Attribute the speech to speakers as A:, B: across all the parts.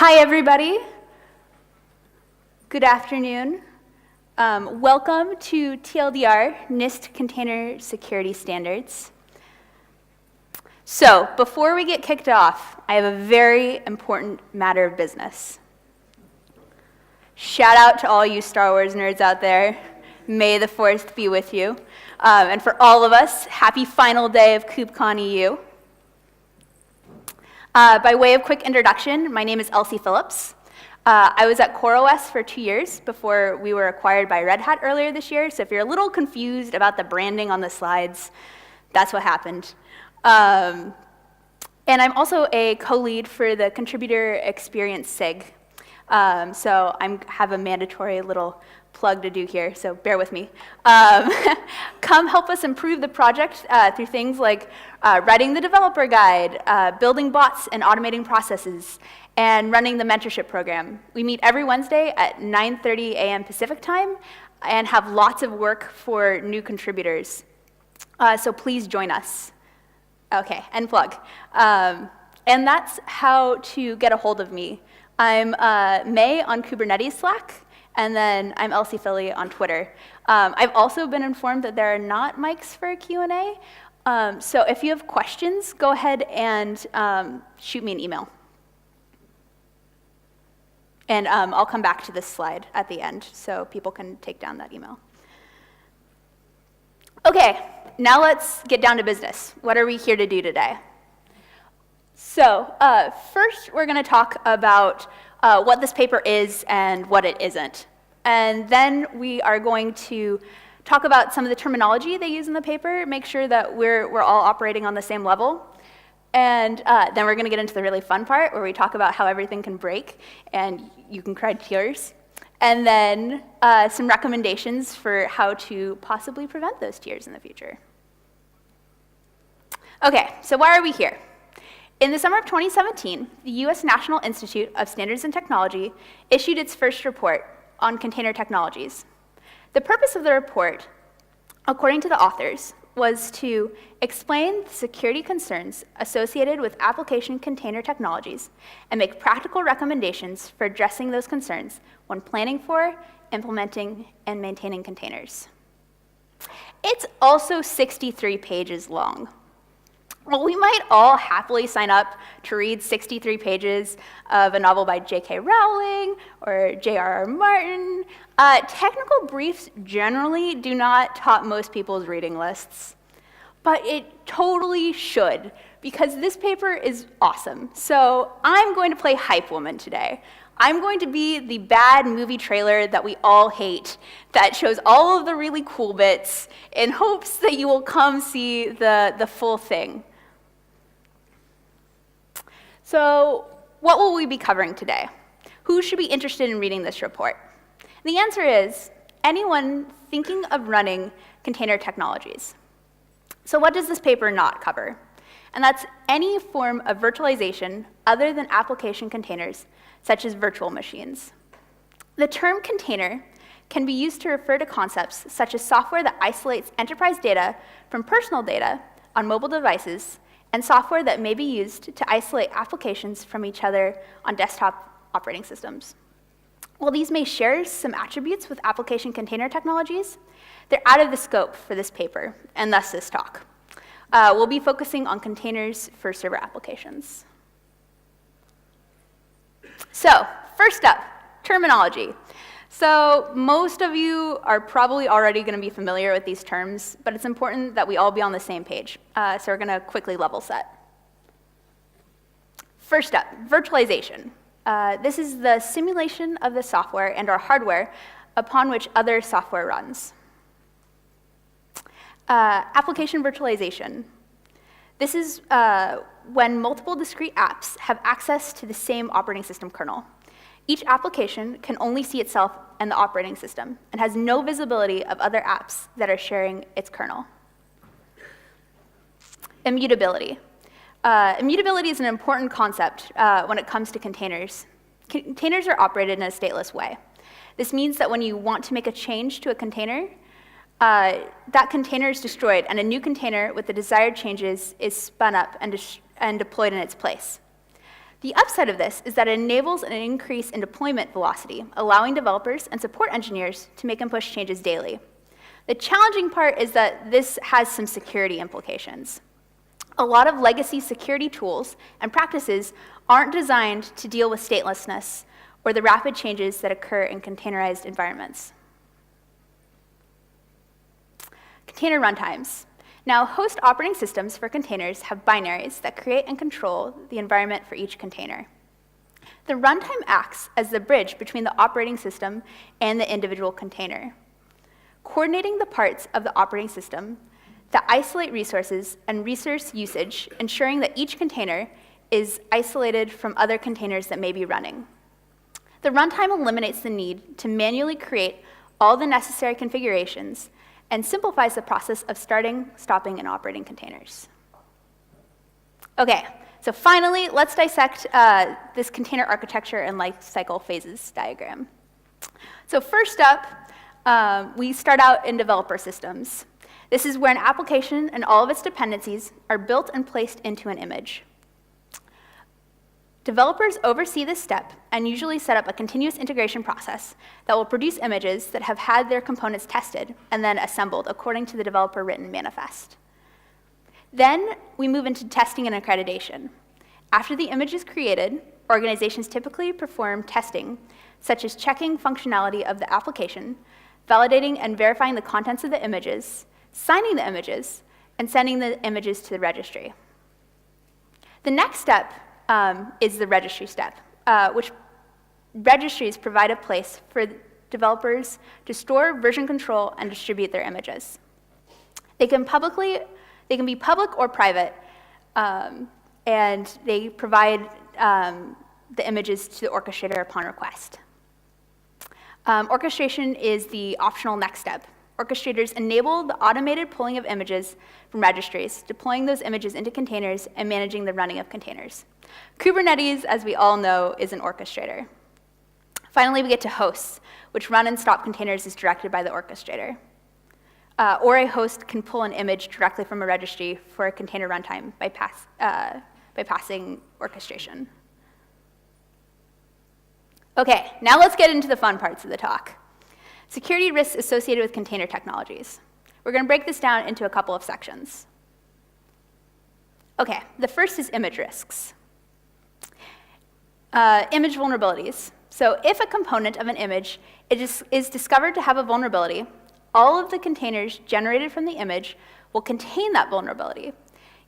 A: Hi, everybody. Good afternoon. Welcome to TLDR, NIST Container Security Standards. So, before we get kicked off, I have a very important matter of business. Shout out to all you Star Wars nerds out there. May the Force be with you. And for all of us, happy final day of KubeCon EU. By way of quick introduction, my name is Elsie Phillips. I was at CoreOS for 2 years before we were acquired by Red Hat earlier this year, so if you're a little confused about the branding on the slides, that's what happened. And I'm also a co-lead for the Contributor Experience SIG. So I have a mandatory little plug to do here, so bear with me. Come help us improve the project through things like writing the developer guide, building bots and automating processes, and running the mentorship program. We meet every Wednesday at 9:30 a.m. Pacific time and have lots of work for new contributors. So please join us. Okay, and plug. And that's how to get a hold of me. I'm May on Kubernetes Slack, and then I'm Elsie Philly on Twitter. I've also been informed that there are not mics for Q&A, so if you have questions, go ahead and shoot me an email. And I'll come back to this slide at the end, so people can take down that email. Okay, now let's get down to business. What are we here to do today? So first, we're going to talk about what this paper is and what it isn't. And then we are going to talk about some of the terminology they use in the paper, make sure that we're all operating on the same level. And then we're going to get into the really fun part where we talk about how everything can break and you can cry tears. And then some recommendations for how to possibly prevent those tears in the future. Okay, so why are we here? In the summer of 2017, the US National Institute of Standards and Technology issued its first report on container technologies. The purpose of the report, according to the authors, was to explain the security concerns associated with application container technologies and make practical recommendations for addressing those concerns when planning for, implementing, and maintaining containers. It's also 63 pages long. Well, we might all happily sign up to read 63 pages of a novel by J.K. Rowling or J.R.R. Martin. Technical briefs generally do not top most people's reading lists, but it totally should, because this paper is awesome. So I'm going to play hype woman today. I'm going to be the bad movie trailer that we all hate, that shows all of the really cool bits in hopes that you will come see the full thing. So what will we be covering today? Who should be interested in reading this report? The answer is anyone thinking of running container technologies. So what does this paper not cover? And that's any form of virtualization other than application containers, such as virtual machines. The term container can be used to refer to concepts such as software that isolates enterprise data from personal data on mobile devices, and software that may be used to isolate applications from each other on desktop operating systems. While these may share some attributes with application container technologies, they're out of the scope for this paper, and thus this talk. We'll be focusing on containers for server applications. So, first up, terminology. So most of you are probably already going to be familiar with these terms, but it's important that we all be on the same page. So we're going to quickly level set. First up, virtualization. This is the simulation of the software and/or hardware upon which other software runs. Application virtualization. This is when multiple discrete apps have access to the same operating system kernel. Each application can only see itself and the operating system and has no visibility of other apps that are sharing its kernel. Immutability. Immutability is an important concept when it comes to containers. Containers are operated in a stateless way. This means that when you want to make a change to a container, that container is destroyed and a new container with the desired changes is spun up and deployed in its place. The upside of this is that it enables an increase in deployment velocity, allowing developers and support engineers to make and push changes daily. The challenging part is that this has some security implications. A lot of legacy security tools and practices aren't designed to deal with statelessness or the rapid changes that occur in containerized environments. Container runtimes. Now, host operating systems for containers have binaries that create and control the environment for each container. The runtime acts as the bridge between the operating system and the individual container, coordinating the parts of the operating system that isolate resources and resource usage, ensuring that each container is isolated from other containers that may be running. The runtime eliminates the need to manually create all the necessary configurations and simplifies the process of starting, stopping, and operating containers. Okay, so finally, let's dissect this container architecture and lifecycle phases diagram. So first up, we start out in developer systems. This is where an application and all of its dependencies are built and placed into an image. Developers oversee this step and usually set up a continuous integration process that will produce images that have had their components tested and then assembled according to the developer-written manifest. Then we move into testing and accreditation. After the image is created, organizations typically perform testing, such as checking functionality of the application, validating and verifying the contents of the images, signing the images, and sending the images to the registry. The next step is the registry step, which registries provide a place for developers to store, version control, and distribute their images. They can be public or private, and they provide the images to the orchestrator upon request. Orchestration is the optional next step. Orchestrators enable the automated pulling of images from registries, deploying those images into containers, and managing the running of containers. Kubernetes, as we all know, is an orchestrator. Finally, we get to hosts, which run and stop containers as directed by the orchestrator. Or a host can pull an image directly from a registry for a container runtime by passing orchestration. Okay, now let's get into the fun parts of the talk. Security risks associated with container technologies. We're going to break this down into a couple of sections. Okay, the first is image risks. Image vulnerabilities. So if a component of an image is discovered to have a vulnerability, all of the containers generated from the image will contain that vulnerability.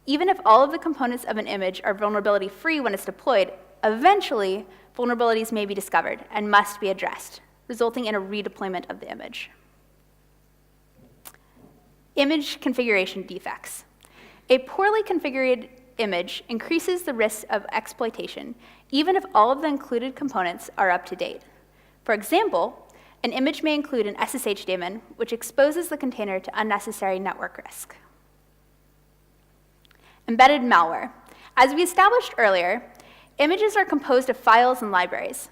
A: Even if all of the components of an image are vulnerability-free when it's deployed, eventually vulnerabilities may be discovered and must be addressed, resulting in a redeployment of the image. Image configuration defects. A poorly configured image increases the risk of exploitation, even if all of the included components are up to date. For example, an image may include an SSH daemon, which exposes the container to unnecessary network risk. Embedded malware. As we established earlier, images are composed of files and libraries.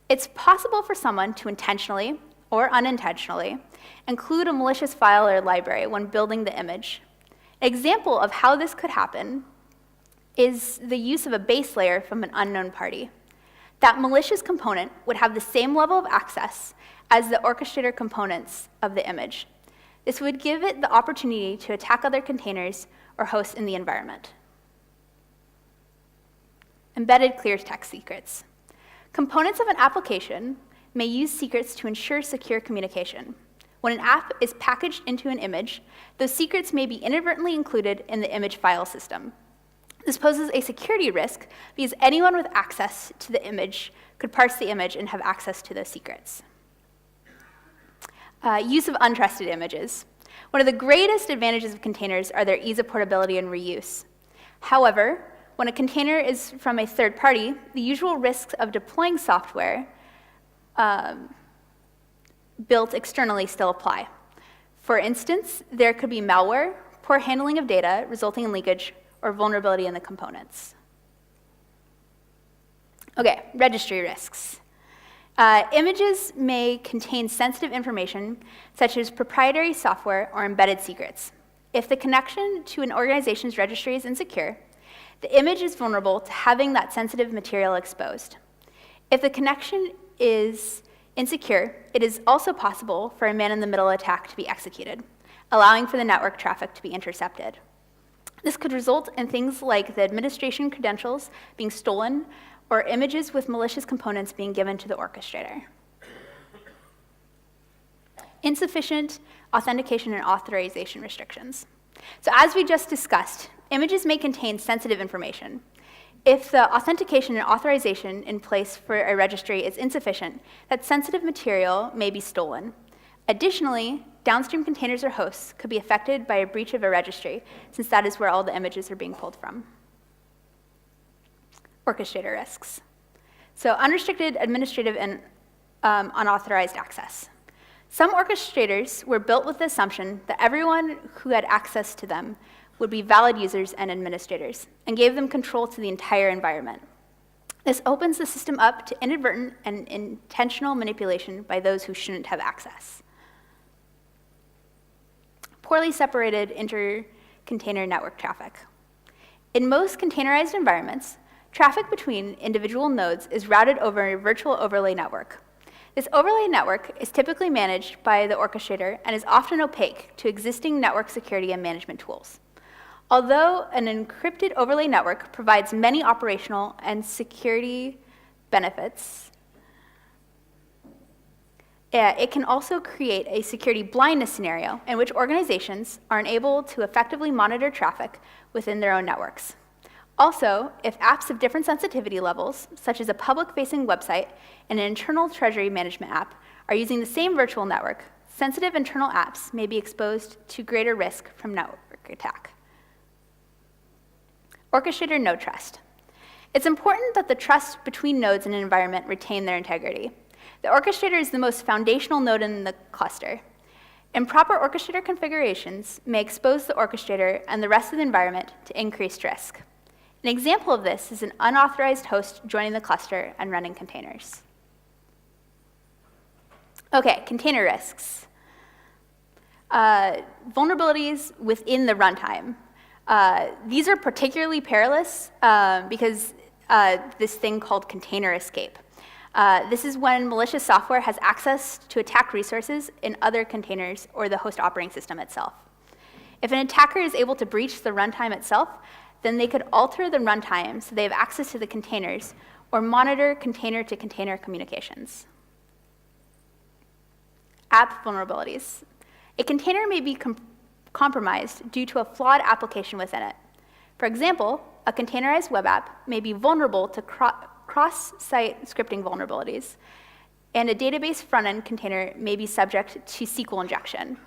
A: It's possible for someone to intentionally or unintentionally include a malicious file or library when building the image. An example of how this could happen is the use of a base layer from an unknown party. That malicious component would have the same level of access as the orchestrator components of the image. This would give it the opportunity to attack other containers or hosts in the environment. Embedded clear text secrets. Components of an application may use secrets to ensure secure communication. When an app is packaged into an image, those secrets may be inadvertently included in the image file system. This poses a security risk because anyone with access to the image could parse the image and have access to those secrets. Use of untrusted images. One of the greatest advantages of containers are their ease of portability and reuse. However, when a container is from a third party, the usual risks of deploying software built externally still apply. For instance, there could be malware, poor handling of data resulting in leakage, or vulnerability in the components. Okay, registry risks. Images may contain sensitive information, such as proprietary software or embedded secrets. If the connection to an organization's registry is insecure, The image is vulnerable to having that sensitive material exposed. If the connection is insecure, it is also possible for a man-in-the-middle attack to be executed, allowing for the network traffic to be intercepted. This could result in things like the administration credentials being stolen or images with malicious components being given to the orchestrator. Insufficient authentication and authorization restrictions. So as we just discussed, images may contain sensitive information. If the authentication and authorization in place for a registry is insufficient, that sensitive material may be stolen. Additionally, downstream containers or hosts could be affected by a breach of a registry, since that is where all the images are being pulled from. Orchestrator risks. So unrestricted administrative and unauthorized access. Some orchestrators were built with the assumption that everyone who had access to them would be valid users and administrators, and gave them control to the entire environment. This opens the system up to inadvertent and intentional manipulation by those who shouldn't have access. Poorly separated inter-container network traffic. In most containerized environments, traffic between individual nodes is routed over a virtual overlay network. This overlay network is typically managed by the orchestrator and is often opaque to existing network security and management tools. Although an encrypted overlay network provides many operational and security benefits, it can also create a security blindness scenario in which organizations are unable to effectively monitor traffic within their own networks. Also, if apps of different sensitivity levels, such as a public-facing website and an internal treasury management app, are using the same virtual network, sensitive internal apps may be exposed to greater risk from network attack. Orchestrator no trust. It's important that the trust between nodes in an environment retain their integrity. The orchestrator is the most foundational node in the cluster. Improper orchestrator configurations may expose the orchestrator and the rest of the environment to increased risk. An example of this is an unauthorized host joining the cluster and running containers. Okay, container risks. Vulnerabilities within the runtime. These are particularly perilous because this thing called container escape. This is when malicious software has access to attack resources in other containers or the host operating system itself. If an attacker is able to breach the runtime itself, then they could alter the runtime so they have access to the containers or monitor container-to-container communications. App vulnerabilities. A container may be compromised due to a flawed application within it. For example, a containerized web app may be vulnerable to cross-site scripting vulnerabilities, and a database front-end container may be subject to SQL injection.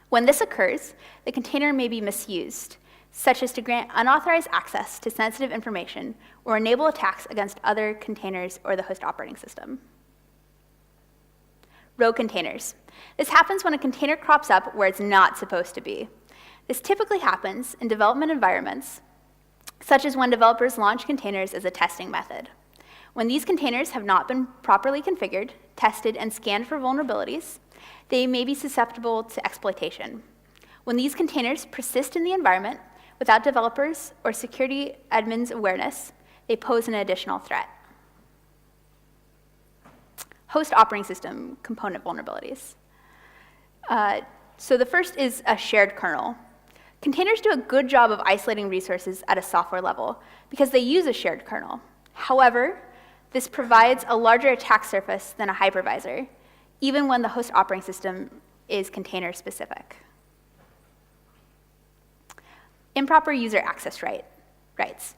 A: When this occurs, the container may be misused, such as to grant unauthorized access to sensitive information or enable attacks against other containers or the host operating system. Rogue containers. This happens when a container crops up where it's not supposed to be. This typically happens in development environments, such as when developers launch containers as a testing method. When these containers have not been properly configured, tested, and scanned for vulnerabilities, they may be susceptible to exploitation. When these containers persist in the environment without developers or security admins' awareness, they pose an additional threat. Host operating system component vulnerabilities. So the first is a shared kernel. Containers do a good job of isolating resources at a software level because they use a shared kernel. However, this provides a larger attack surface than a hypervisor, even when the host operating system is container specific. Improper user access rights.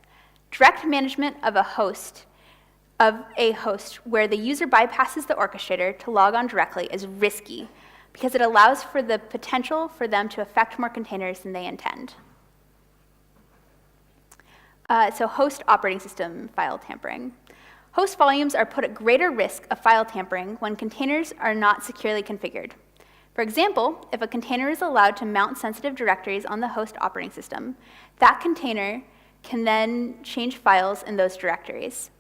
A: Direct management of a host where the user bypasses the orchestrator to log on directly is risky because it allows for the potential for them to affect more containers than they intend. So host operating system file tampering. Host volumes are put at greater risk of file tampering when containers are not securely configured. For example, if a container is allowed to mount sensitive directories on the host operating system, that container can then change files in those directories.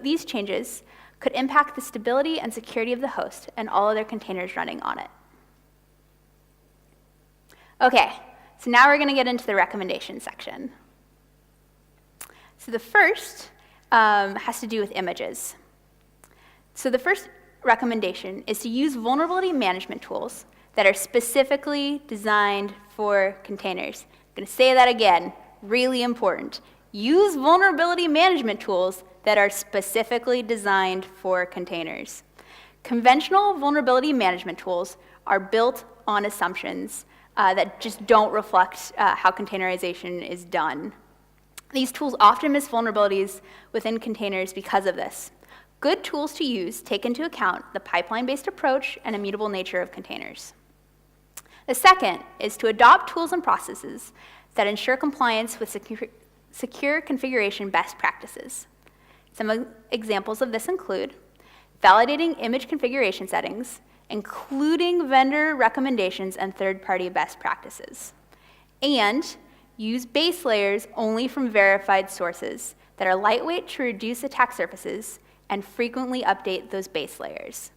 A: These changes could impact the stability and security of the host and all other containers running on it. Okay, so now we're going to get into the recommendation section. So the first has to do with images. So the first recommendation is to use vulnerability management tools that are specifically designed for containers. I'm going to say that again, really important. Use vulnerability management tools that are specifically designed for containers. Conventional vulnerability management tools are built on assumptions that just don't reflect how containerization is done. These tools often miss vulnerabilities within containers because of this. Good tools to use take into account the pipeline-based approach and immutable nature of containers. The second is to adopt tools and processes that ensure compliance with secure configuration best practices. Some examples of this include validating image configuration settings, including vendor recommendations and third-party best practices, and use base layers only from verified sources that are lightweight to reduce attack surfaces and frequently update those base layers.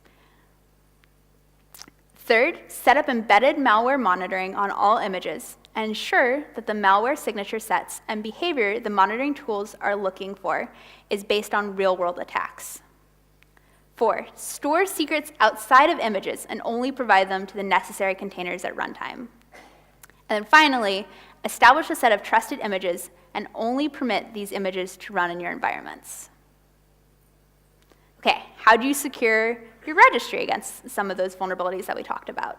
A: Third, set up embedded malware monitoring on all images and ensure that the malware signature sets and behavior the monitoring tools are looking for is based on real-world attacks. 4, store secrets outside of images and only provide them to the necessary containers at runtime. And then finally, establish a set of trusted images and only permit these images to run in your environments. Okay, how do you secure your registry against some of those vulnerabilities that we talked about?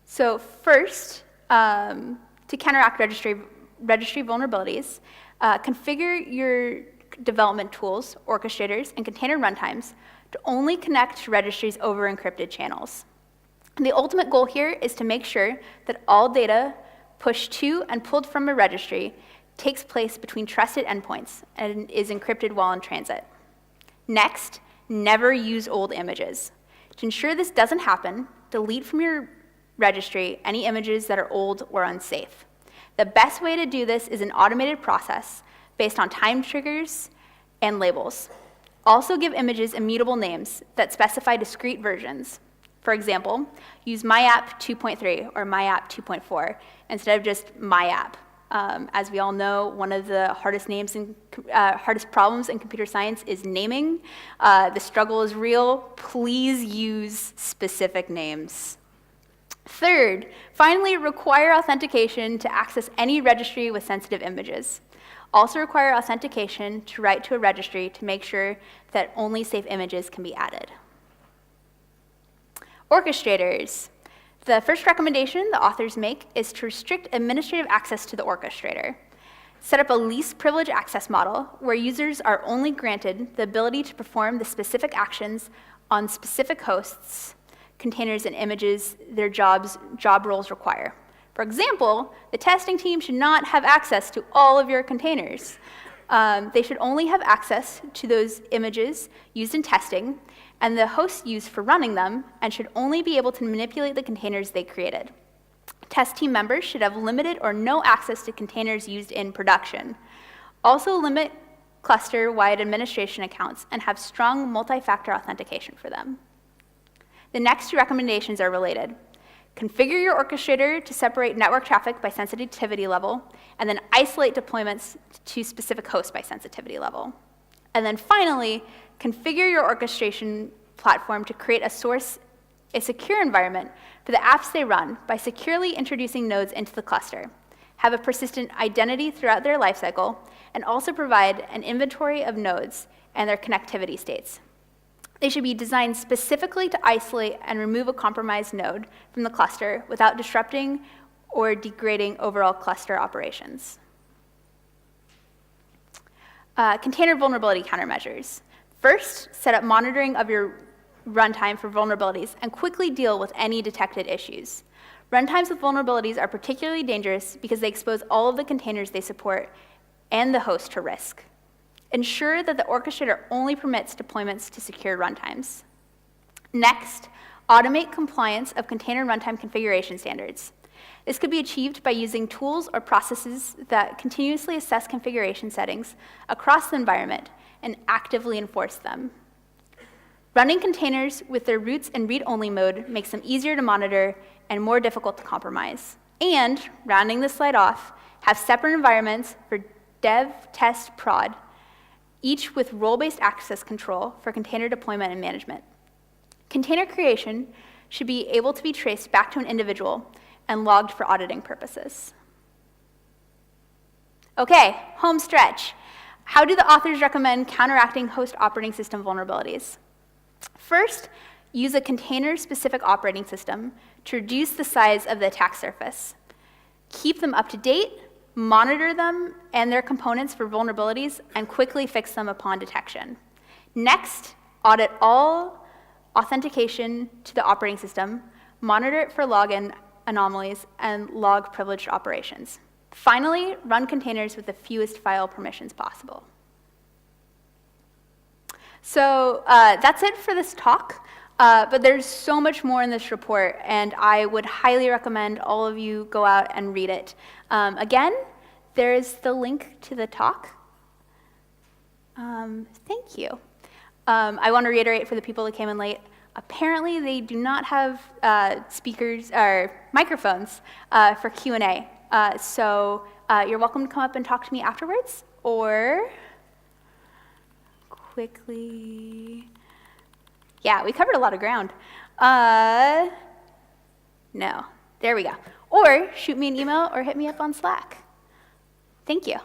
A: So first, to counteract registry vulnerabilities, configure your development tools, orchestrators, and container runtimes to only connect to registries over encrypted channels. And the ultimate goal here is to make sure that all data pushed to and pulled from a registry takes place between trusted endpoints and is encrypted while in transit. Next, never use old images. To ensure this doesn't happen, delete from your registry any images that are old or unsafe. The best way to do this is an automated process based on time triggers and labels. Also give images immutable names that specify discrete versions. For example, use myapp 2.3 or myapp 2.4 instead of just myapp. As we all know, one of the hardest problems in computer science is naming. The struggle is real. Please use specific names. Third, finally, require authentication to access any registry with sensitive images. Also require authentication to write to a registry to make sure that only safe images can be added. Orchestrators. The first recommendation the authors make is to restrict administrative access to the orchestrator. Set up a least privilege access model where users are only granted the ability to perform the specific actions on specific hosts, containers, and images their job roles require. For example, the testing team should not have access to all of your containers. They should only have access to those images used in testing and the hosts used for running them, and should only be able to manipulate the containers they created. Test team members should have limited or no access to containers used in production. Also limit cluster-wide administration accounts and have strong multi-factor authentication for them. The next two recommendations are related. Configure your orchestrator to separate network traffic by sensitivity level, and then isolate deployments to specific hosts by sensitivity level. And then finally, configure your orchestration platform to create a secure environment for the apps they run by securely introducing nodes into the cluster. Have a persistent identity throughout their lifecycle, and also provide an inventory of nodes and their connectivity states. They should be designed specifically to isolate and remove a compromised node from the cluster without disrupting or degrading overall cluster operations. Container vulnerability countermeasures. First, set up monitoring of your runtime for vulnerabilities and quickly deal with any detected issues. Runtimes with vulnerabilities are particularly dangerous because they expose all of the containers they support and the host to risk. Ensure that the orchestrator only permits deployments to secure runtimes. Next, automate compliance of container runtime configuration standards. This could be achieved by using tools or processes that continuously assess configuration settings across the environment and actively enforce them. Running containers with their roots in read-only mode makes them easier to monitor and more difficult to compromise. And, rounding this slide off, have separate environments for dev, test, prod, each with role-based access control for container deployment and management. Container creation should be able to be traced back to an individual and logged for auditing purposes. Okay, home stretch. How do the authors recommend counteracting host operating system vulnerabilities? First, use a container-specific operating system to reduce the size of the attack surface. Keep them up to date, monitor them and their components for vulnerabilities, and quickly fix them upon detection. Next, audit all authentication to the operating system, monitor it for login anomalies, and log privileged operations. Finally, run containers with the fewest file permissions possible. So that's it for this talk. But there's so much more in this report, and I would highly recommend all of you go out and read it. Again, there's the link to the talk. Thank you. I want to reiterate for the people that came in late, apparently they do not have speakers or microphones for Q&A. So you're welcome to come up and talk to me afterwards, or quickly. Yeah, we covered a lot of ground. No, there we go. Or shoot me an email or hit me up on Slack. Thank you.